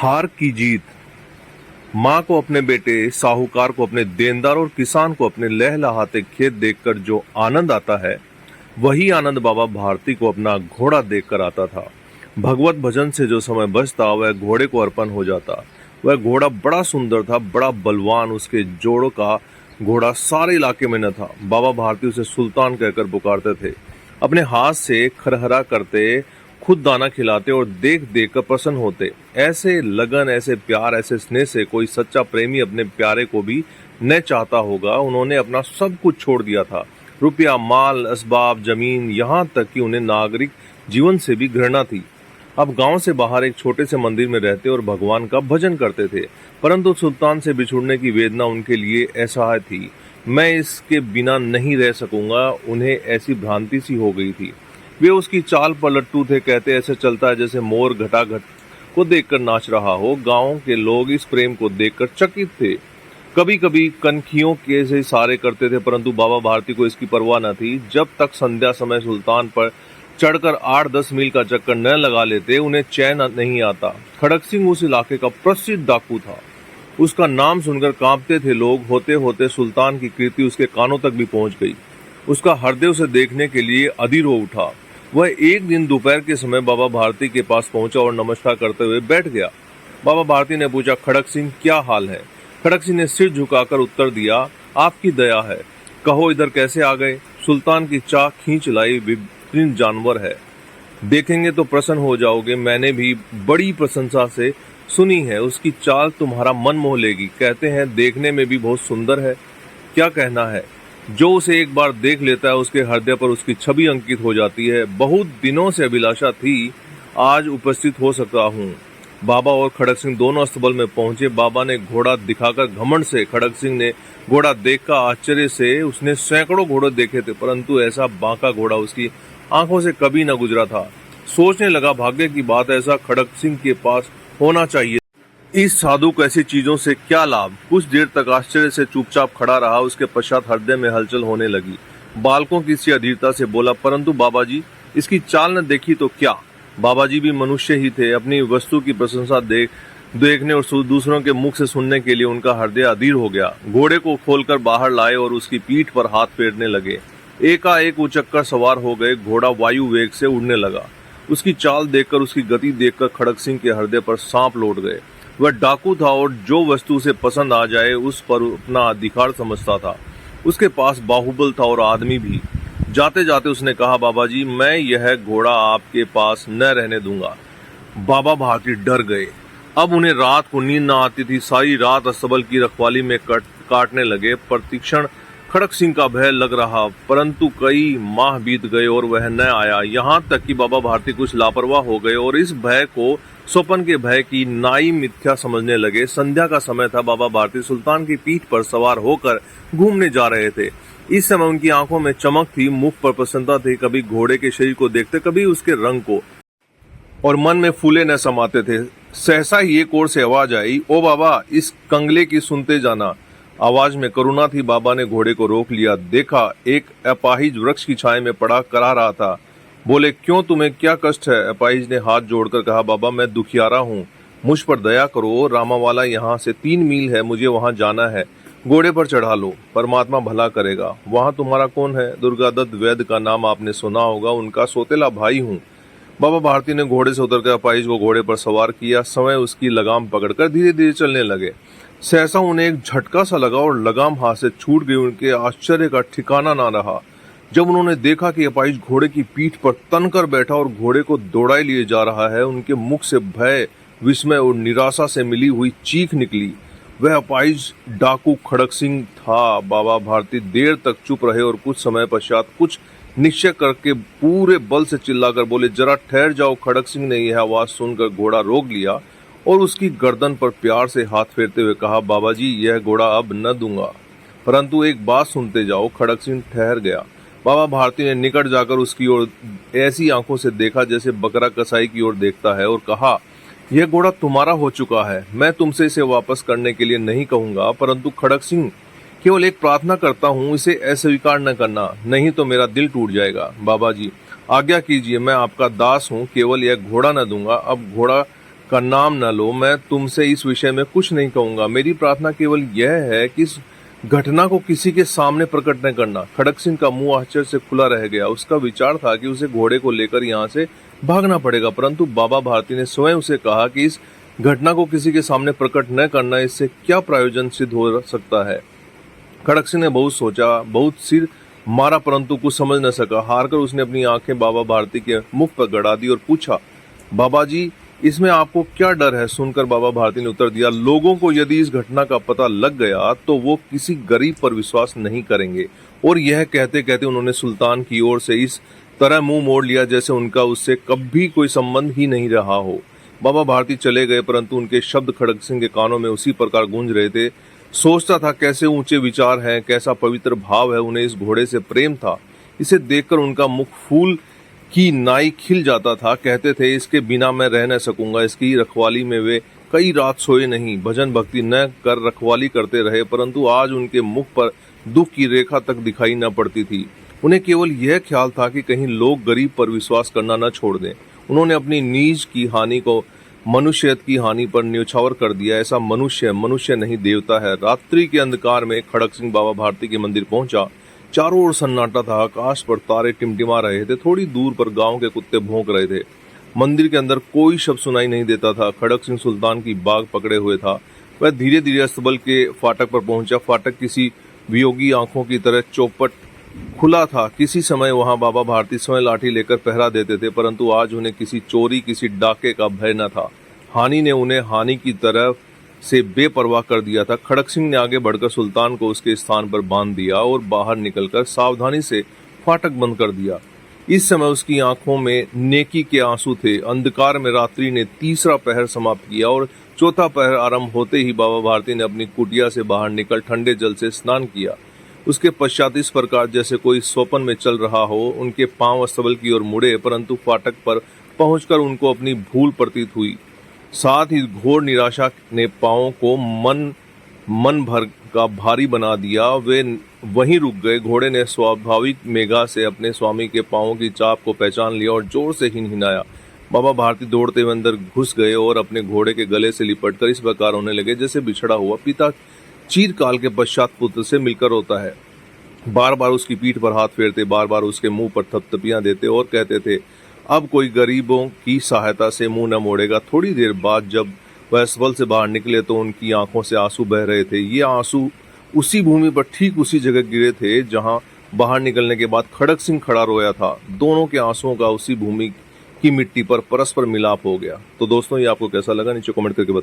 हार की जीत। माँ को अपने बेटे, साहूकार को अपने देनदार और किसान को अपने लहलहाते खेत देखकर जो आनंद आता है, वही आनंद बाबा भारती को अपना घोड़ा देखकर आता था। भगवत भजन से जो समय बचता वह घोड़े को अर्पण हो जाता। वह घोड़ा बड़ा सुंदर था, बड़ा बलवान। उसके जोड़ों का घोड़ा सारे इलाके में न था। बाबा भारती उसे सुल्तान कहकर पुकारते थे। अपने हाथ से खरहरा करते, खुद दाना खिलाते और देख देख कर प्रसन्न होते। ऐसे लगन, ऐसे प्यार, ऐसे स्नेह से कोई सच्चा प्रेमी अपने प्यारे को भी न चाहता होगा। उन्होंने अपना सब कुछ छोड़ दिया था, रुपया, माल, असबाब, जमीन, यहाँ तक कि उन्हें नागरिक जीवन से भी घृणा थी। अब गांव से बाहर एक छोटे से मंदिर में रहते और भगवान का भजन करते थे, परंतु सुल्तान से बिछुड़ने की वेदना उनके लिए असह्य थी। मैं इसके बिना नहीं रह सकूंगा, उन्हें ऐसी भ्रांति सी हो गई थी। वे उसकी चाल पर लट्टू थे। कहते ऐसे चलता है जैसे मोर घटाघट को देखकर नाच रहा हो। गांव के लोग इस प्रेम को देखकर चकित थे। कभी कभी कनखियों के से इशारे करते थे, परंतु बाबा भारती को इसकी परवाह न थी। जब तक संध्या समय सुल्तान पर चढ़कर 8-10 मील का चक्कर न लगा लेते, उन्हें चैन नहीं आता। खड़क सिंह उस इलाके का प्रसिद्ध डाकू था। उसका नाम सुनकर कांपते थे लोग। होते होते सुल्तान की कीर्ति उसके कानों तक भी पहुंच गई। उसका हृदय उसे देखने के लिए अधीर हो उठा। वह एक दिन दोपहर के समय बाबा भारती के पास पहुंचा और नमस्कार करते हुए बैठ गया। बाबा भारती ने पूछा, खड़क सिंह, क्या हाल है? खड़क सिंह ने सिर झुकाकर उत्तर दिया, आपकी दया है। कहो इधर कैसे आ गए? सुल्तान की चाह खींच लाई बेहतरीन जानवर है, देखेंगे तो प्रसन्न हो जाओगे। मैंने भी बड़ी प्रशंसा से सुनी है। उसकी चाल तुम्हारा मन मोह लेगी। कहते हैं देखने में भी बहुत सुंदर है। क्या कहना है? जो उसे एक बार देख लेता है उसके हृदय पर उसकी छवि अंकित हो जाती है। बहुत दिनों से अभिलाषा थी, आज उपस्थित हो सकता हूँ। बाबा और खड़क सिंह दोनों अस्तबल में पहुंचे। बाबा ने घोड़ा दिखाकर घमंड से, खड़क सिंह ने घोड़ा देखकर आश्चर्य से। उसने सैकड़ों घोड़े देखे थे, परंतु ऐसा बांका घोड़ा उसकी आंखों से कभी न गुजरा था। सोचने लगा, भाग्य की बात, ऐसा खड़क सिंह के पास होना चाहिए। इस साधु को ऐसी चीजों से क्या लाभ? कुछ देर तक आश्चर्य से चुपचाप खड़ा रहा। उसके पश्चात हृदय में हलचल होने लगी। बालकों की सी अधीरता से बोला, परंतु बाबा जी, इसकी चाल न देखी तो क्या? बाबा जी भी मनुष्य ही थे। अपनी वस्तु की प्रशंसा देखने और दूसरों के मुख से सुनने के लिए उनका हृदय अधीर हो गया। घोड़े को खोलकर बाहर लाए और उसकी पीठ पर हाथ फेरने लगे। एकाएक उचक्कर सवार हो गए। घोड़ा वायु वेग से उड़ने लगा। उसकी चाल देखकर, उसकी गति देखकर खड़क सिंह के हृदय पर सांप लौट गए। वह डाकू था और जो वस्तु उसे पसंद आ जाए उस पर अपना अधिकार समझता था। उसके पास बाहुबल था और आदमी भी। जाते जाते उसने कहा, बाबा जी, मैं यह घोड़ा आपके पास न रहने दूंगा। बाबा भारती डर गए। अब उन्हें रात को नींद न आती थी। सारी रात अस्तबल की रखवाली में काटने लगे। प्रतिक्षण खड़क सिंह का भय लग रहा, परंतु कई माह बीत गए और वह न आया। यहाँ तक कि बाबा भारती कुछ लापरवाह हो गए और इस भय को स्वप्न के भय की नाई मिथ्या समझने लगे। संध्या का समय था। बाबा भारती सुल्तान की पीठ पर सवार होकर घूमने जा रहे थे। इस समय उनकी आंखों में चमक थी, मुख पर प्रसन्नता थी। कभी घोड़े के शरीर को देखते, कभी उसके रंग को, और मन में फूले न समाते थे। सहसा ही एक ओर से आवाज आई, ओ बाबा, इस कंगले की सुनते जाना। आवाज में करुणा थी। बाबा ने घोड़े को रोक लिया। देखा, एक अपाहिज वृक्ष की छाया में पड़ा करा रहा था। बोले, क्यों, तुम्हें क्या कष्ट है? अपाहिज ने हाथ जोड़कर कहा, बाबा, मैं दुखियारा हूँ, मुझ पर दया करो। रामावाला यहाँ से 3 मील है, मुझे वहाँ जाना है। घोड़े पर चढ़ा लो, परमात्मा भला करेगा। वहाँ तुम्हारा कौन है? दुर्गादत्त वैद्य का नाम आपने सुना होगा, उनका सौतेला भाई हूँ। बाबा भारती ने घोड़े से उतरकर अपाहिज को घोड़े पर सवार किया। समय उसकी लगाम पकड़कर धीरे धीरे चलने लगे। सहसा उन्हें एक झटका सा लगा और लगाम हाथ से छूट गई। उनके आश्चर्य का ठिकाना ना रहा जब उन्होंने देखा कि अपाहिज घोड़े की पीठ पर तनकर बैठा और घोड़े को दौड़ाए लिए जा रहा है। उनके मुख से भय, विस्मय और निराशा से मिली हुई चीख निकली। वह अपाहिज डाकू खड़क सिंह था। बाबा भारती देर तक चुप रहे और कुछ समय पश्चात कुछ निश्चय करके पूरे बल से चिल्लाकर बोले, जरा ठहर जाओ। खड़क सिंह ने यह आवाज सुनकर घोड़ा रोक लिया और उसकी गर्दन पर प्यार से हाथ फेरते हुए कहा, बाबा जी, यह घोड़ा अब न दूंगा, परंतु एक बात सुनते जाओ। खड़क सिंह ठहर गया। बाबा भारती ने निकट जाकर उसकी ओर ऐसी आंखों से देखा जैसे बकरा कसाई की ओर देखता है और कहा, यह घोड़ा तुम्हारा हो चुका है। मैं तुमसे इसे वापस करने के लिए नहीं कहूंगा, परंतु खड़क सिंह, केवल एक प्रार्थना करता हूँ, इसे अस्वीकार न करना, नहीं तो मेरा दिल टूट जाएगा। बाबा जी, आज्ञा कीजिए, मैं आपका दास हूँ, केवल यह घोड़ा न दूंगा। अब घोड़ा का नाम न लो, मैं तुमसे इस विषय में कुछ नहीं कहूंगा। मेरी प्रार्थना केवल यह है कि इस घटना को किसी के सामने प्रकट न करना। खड़क सिंह का मुंह आश्चर्य से खुला रह गया। उसका विचार था कि उसे घोड़े को लेकर यहाँ से भागना पड़ेगा, परंतु बाबा भारती ने स्वयं उसे कहा कि इस घटना को किसी के सामने प्रकट न करना, इससे क्या प्रयोजन सिद्ध हो सकता है। खड़क सिंह ने बहुत सोचा, बहुत सिर मारा, परंतु कुछ समझ न सका। हारकर उसने अपनी आंखें बाबा भारती के मुख पर गड़ा दी और पूछा, बाबा जी, इसमें आपको क्या डर है? सुनकर बाबा भारती ने उत्तर दिया, लोगों को यदि इस घटना का पता लग गया तो वो किसी गरीब पर विश्वास नहीं करेंगे। और यह कहते कहते उन्होंने सुल्तान की ओर से इस तरह मुंह मोड़ लिया जैसे उनका उससे कभी कोई संबंध ही नहीं रहा हो। बाबा भारती चले गए, परंतु उनके शब्द खड़क सिंह के कानों में उसी प्रकार गूंज रहे थे। सोचता था कैसे ऊंचे विचार हैं, कैसा पवित्र भाव है, उन्हें इस घोड़े से प्रेम था। इसे देखकर उनका मुख फूल की नाई खिल जाता था। कहते थे, इसके बिना मैं रह न सकूंगा। इसकी रखवाली में वे कई रात सोए नहीं, भजन भक्ति न कर रखवाली करते रहे, परंतु आज उनके मुख पर दुख की रेखा तक दिखाई न पड़ती थी। उन्हें केवल यह ख्याल था कि कहीं लोग गरीब पर विश्वास करना न छोड़ दें। उन्होंने अपनी नीज की हानि को मनुष्यत की हानि पर न्यौछावर कर दिया। ऐसा मनुष्य नहीं देवता है। रात्रि के अंधकार में खड़क सिंह बाबा भारती के मंदिर पहुंचा। चारों ओर सन्नाटा था, आकाश पर तारे टिमटिमा रहे थे, थोड़ी दूर पर गांव के कुत्ते भौंक रहे थे। मंदिर के अंदर कोई शब्द सुनाई नहीं देता था। खड़क सिंह सुल्तान की बाग पकड़े हुए था। वह धीरे धीरे अस्तबल के फाटक पर पहुंचा। फाटक किसी वियोगी आंखों की तरह चौपट खुला था। किसी समय वहां बाबा भारती स्वयं लाठी लेकर पहरा देते थे, परंतु आज उन्हें किसी चोरी, किसी डाके का भय न था। हानि ने उन्हें हानि की तरफ से बेपरवाह कर दिया था। खड़क सिंह ने आगे बढ़कर सुल्तान को उसके स्थान पर बांध दिया और बाहर निकलकर सावधानी से फाटक बंद कर दिया। इस समय उसकी आंखों में नेकी के आंसू थे। अंधकार में रात्रि ने तीसरा पहर समाप्त किया और चौथा पहर आरंभ होते ही बाबा भारती ने अपनी कुटिया से बाहर निकल ठंडे जल से स्नान किया। उसके पश्चात इस प्रकार जैसे कोई स्वप्न में चल रहा हो, उनके पांव अस्तबल की ओर मुड़े, परंतु फाटक पर पहुंचकर उनको अपनी भूल प्रतीत हुई। साथ ही घोर निराशा ने पांवों को मन भर का भारी बना दिया। वे वहीं रुक गए। घोड़े ने स्वाभाविक मेघा से अपने स्वामी के पांवों की चाप को पहचान लिया और जोर से हिनहिनाया। बाबा भारती दौड़ते हुए अंदर घुस गए और अपने घोड़े के गले से लिपटकर इस प्रकार होने लगे जैसे बिछड़ा हुआ पिता चीरकाल के पश्चात पुत्र से मिलकर होता है। बार बार उसकी पीठ पर हाथ फेरते, बार बार उसके मुंह पर थपथपियां देते और कहते थे, अब कोई गरीबों की सहायता से मुंह न मोड़ेगा। थोड़ी देर बाद जब वह अस्तबल से बाहर निकले तो उनकी आंखों से आंसू बह रहे थे। ये आंसू उसी भूमि पर ठीक उसी जगह गिरे थे जहां बाहर निकलने के बाद खड़क सिंह खड़ा रोया था। दोनों के आंसुओं का उसी भूमि की मिट्टी पर परस्पर मिलाप हो गया। तो दोस्तों, ये आपको कैसा लगा नीचे कमेंट करके बताइए।